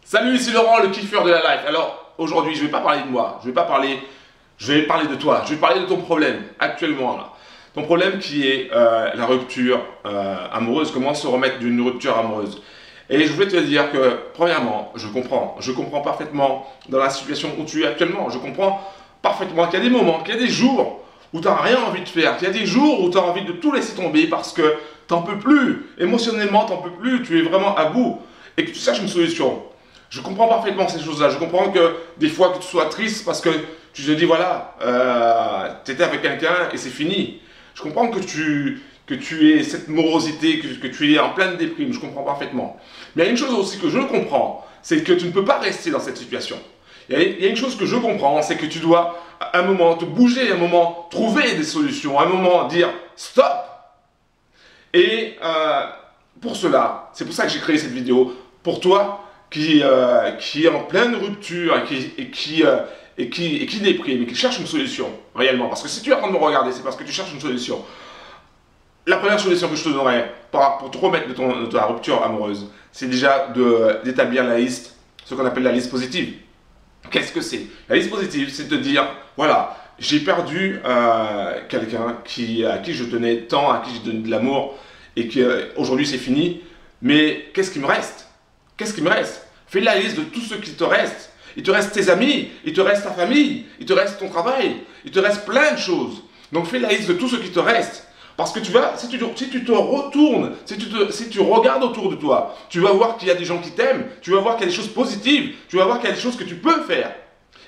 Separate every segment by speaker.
Speaker 1: Salut, ici Laurent, le kiffeur de la life. Alors, aujourd'hui, je ne vais pas parler de moi, je vais parler de toi, je vais parler de ton problème, actuellement là. Ton problème qui est la rupture amoureuse, comment se remettre d'une rupture amoureuse. Et je voulais te dire que, premièrement, je comprends parfaitement dans la situation où tu es actuellement, je comprends parfaitement qu'il y a des moments, qu'il y a des jours où tu n'as rien envie de faire, qu'il y a des jours où tu as envie de tout laisser tomber parce que tu n'en peux plus, émotionnellement tu n'en peux plus, tu es vraiment à bout et que tu cherches une solution. Je comprends parfaitement ces choses-là. Je comprends que des fois que tu sois triste parce que tu te dis voilà, tu étais avec quelqu'un et c'est fini. Je comprends que tu aies cette morosité, que tu es en pleine déprime. Je comprends parfaitement. Mais il y a une chose aussi que je comprends, c'est que tu ne peux pas rester dans cette situation. Il y a une chose que je comprends, c'est que tu dois à un moment te bouger, à un moment trouver des solutions, à un moment dire stop. Et pour cela, c'est pour ça que j'ai créé cette vidéo. Pour toi, qui est en pleine rupture et qui déprime et qui cherche une solution, réellement. Parce que si tu es en train de me regarder, c'est parce que tu cherches une solution. La première solution que je te donnerais pour te remettre de ta rupture amoureuse, c'est déjà d'établir la liste, ce qu'on appelle la liste positive. Qu'est-ce que c'est? La liste positive, c'est de dire, voilà, j'ai perdu quelqu'un à qui je tenais tant, à qui j'ai donné de l'amour, et qu'aujourd'hui c'est fini, mais qu'est-ce qui me reste? Qu'est-ce qui me reste? Fais la liste de tout ce qui te reste. Il te reste tes amis, il te reste ta famille, il te reste ton travail, il te reste plein de choses. Donc fais la liste de tout ce qui te reste. Parce que tu vas, si tu te retournes, si tu regardes autour de toi, tu vas voir qu'il y a des gens qui t'aiment, tu vas voir qu'il y a des choses positives, tu vas voir qu'il y a des choses que tu peux faire.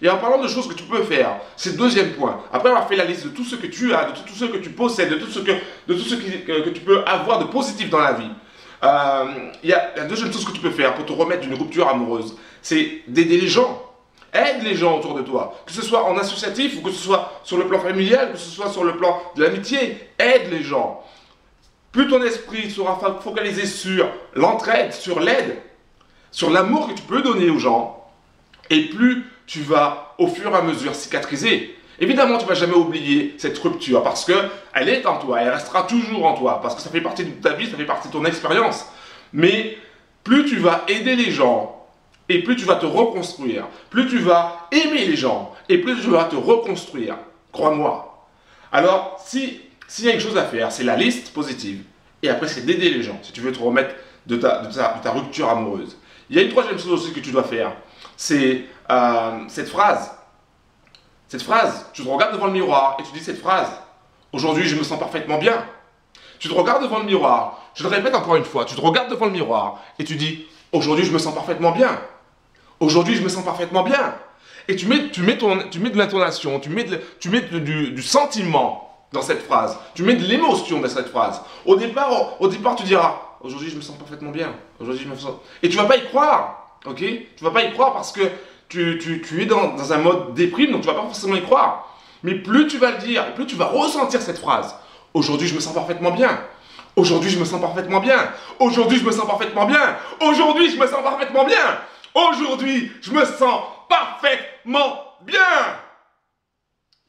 Speaker 1: Et en parlant de choses que tu peux faire, c'est le deuxième point. Après avoir fait la liste de tout ce que tu as, de tout ce que tu possèdes, de tout ce que tu peux avoir de positif dans la vie, il y a la deuxième chose que tu peux faire pour te remettre d'une rupture amoureuse, c'est d'aider les gens. Aide les gens autour de toi, que ce soit en associatif ou que ce soit sur le plan familial, que ce soit sur le plan de l'amitié. Aide les gens. Plus ton esprit sera focalisé sur l'entraide, sur l'aide, sur l'amour que tu peux donner aux gens, et plus tu vas au fur et à mesure cicatriser. Évidemment, tu ne vas jamais oublier cette rupture parce qu'elle est en toi, elle restera toujours en toi, parce que ça fait partie de ta vie, ça fait partie de ton expérience. Mais plus tu vas aider les gens, et plus tu vas te reconstruire, plus tu vas aimer les gens, et plus tu vas te reconstruire, crois-moi. Alors, s'il y a une chose à faire, c'est la liste positive, et après c'est d'aider les gens, si tu veux te remettre de ta rupture amoureuse. Il y a une troisième chose aussi que tu dois faire, c'est cette phrase. Cette phrase, tu te regardes devant le miroir et tu dis cette phrase. Aujourd'hui, je me sens parfaitement bien. Tu te regardes devant le miroir, je le répète encore une fois, tu te regardes devant le miroir et tu dis aujourd'hui, je me sens parfaitement bien. Aujourd'hui, je me sens parfaitement bien. Et tu mets de l'intonation, tu mets du sentiment dans cette phrase. Tu mets de l'émotion dans cette phrase. Au départ, tu diras aujourd'hui, je me sens parfaitement bien. Aujourd'hui, je me sens. Et tu ne vas pas y croire. Ok? Tu ne vas pas y croire parce que tu es dans un mode déprime, donc tu ne vas pas forcément y croire. Mais plus tu vas le dire, plus tu vas ressentir cette phrase. Aujourd'hui, je me sens parfaitement bien. Aujourd'hui, je me sens parfaitement bien. Aujourd'hui, je me sens parfaitement bien. Aujourd'hui, je me sens parfaitement bien. Aujourd'hui, je me sens parfaitement bien.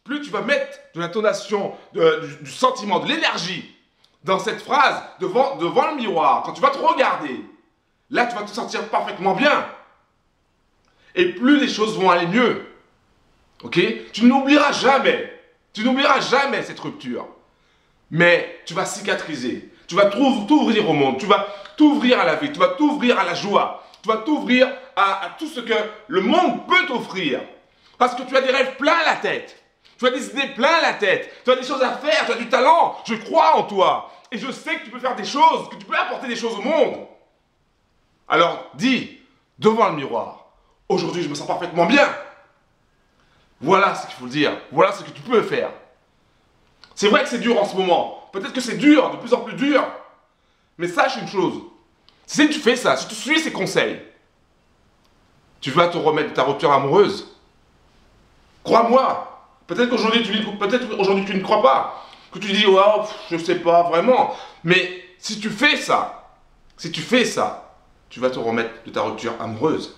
Speaker 1: Plus tu vas mettre de l'intonation, du sentiment, de l'énergie dans cette phrase devant le miroir, quand tu vas te regarder, là, tu vas te sentir parfaitement bien. Et plus les choses vont aller mieux. Ok? Tu n'oublieras jamais. Tu n'oublieras jamais cette rupture. Mais tu vas cicatriser. Tu vas t'ouvrir au monde. Tu vas t'ouvrir à la vie. Tu vas t'ouvrir à la joie. Tu vas t'ouvrir à tout ce que le monde peut t'offrir. Parce que tu as des rêves plein la tête. Tu as des idées plein la tête. Tu as des choses à faire. Tu as du talent. Je crois en toi. Et je sais que tu peux faire des choses, que tu peux apporter des choses au monde. Alors, dis devant le miroir. Aujourd'hui, je me sens parfaitement bien. Voilà ce qu'il faut dire. Voilà ce que tu peux faire. C'est vrai que c'est dur en ce moment. Peut-être que c'est dur, de plus en plus dur. Mais sache une chose. Si tu fais ça, si tu suis ces conseils, tu vas te remettre de ta rupture amoureuse. Crois-moi. Peut-être qu'aujourd'hui, tu ne crois pas. Que tu dis, oh, je ne sais pas vraiment. Mais si tu fais ça, tu vas te remettre de ta rupture amoureuse.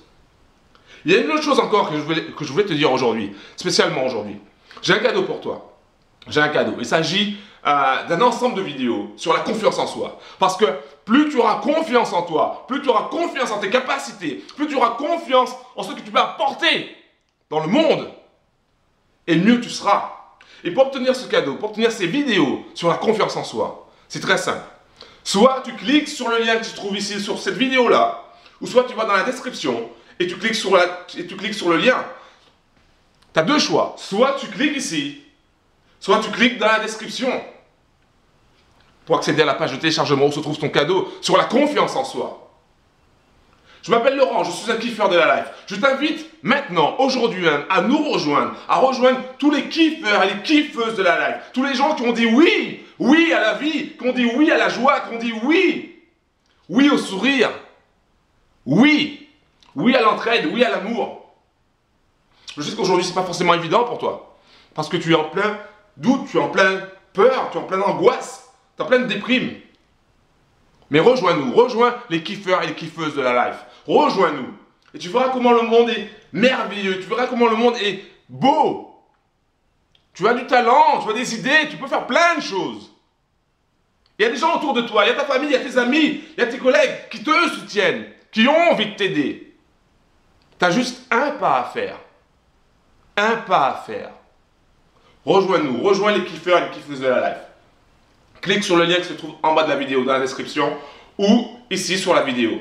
Speaker 1: Il y a une autre chose encore que je voulais te dire aujourd'hui, spécialement aujourd'hui. J'ai un cadeau pour toi. J'ai un cadeau. Il s'agit d'un ensemble de vidéos sur la confiance en soi. Parce que plus tu auras confiance en toi, plus tu auras confiance en tes capacités, plus tu auras confiance en ce que tu peux apporter dans le monde, et mieux tu seras. Et pour obtenir ce cadeau, pour obtenir ces vidéos sur la confiance en soi, c'est très simple. Soit tu cliques sur le lien que tu trouves ici sur cette vidéo-là, ou soit tu vas dans la description et tu cliques sur le lien. Tu as deux choix. Soit tu cliques ici, soit tu cliques dans la description pour accéder à la page de téléchargement où se trouve ton cadeau sur la confiance en soi. Je m'appelle Laurent, je suis un kiffeur de la life. Je t'invite maintenant, aujourd'hui même, à nous rejoindre, à rejoindre tous les kiffeurs et les kiffeuses de la life. Tous les gens qui ont dit oui, oui à la vie, qui ont dit oui à la joie, qui ont dit oui, oui au sourire, oui, oui à l'entraide, oui à l'amour. Je sais qu'aujourd'hui, ce n'est pas forcément évident pour toi, parce que tu es en plein doute, tu es en plein peur, tu es en pleine angoisse, tu es en pleine déprime. Mais rejoins-nous, rejoins les kiffeurs et les kiffeuses de la life. Rejoins-nous. Et tu verras comment le monde est merveilleux. Tu verras comment le monde est beau. Tu as du talent, tu as des idées, tu peux faire plein de choses. Il y a des gens autour de toi, il y a ta famille, il y a tes amis, il y a tes collègues qui te soutiennent, qui ont envie de t'aider. Tu as juste un pas à faire. Un pas à faire. Rejoins-nous, rejoins les kiffeurs et les kiffeuses de la life. Clique sur le lien qui se trouve en bas de la vidéo, dans la description, ou ici sur la vidéo.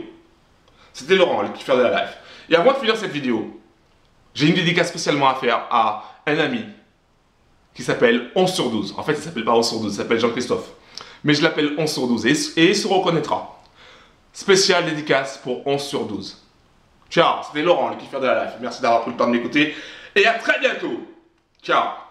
Speaker 1: C'était Laurent, le kiffeur de la life. Et avant de finir cette vidéo, j'ai une dédicace spécialement à faire à un ami qui s'appelle 11 sur 12. En fait, il ne s'appelle pas 11 sur 12, il s'appelle Jean-Christophe. Mais je l'appelle 11 sur 12 et il se reconnaîtra. Spéciale dédicace pour 11 sur 12. Ciao, c'était Laurent, le kiffeur de la life. Merci d'avoir pris le temps de m'écouter et à très bientôt. Ciao.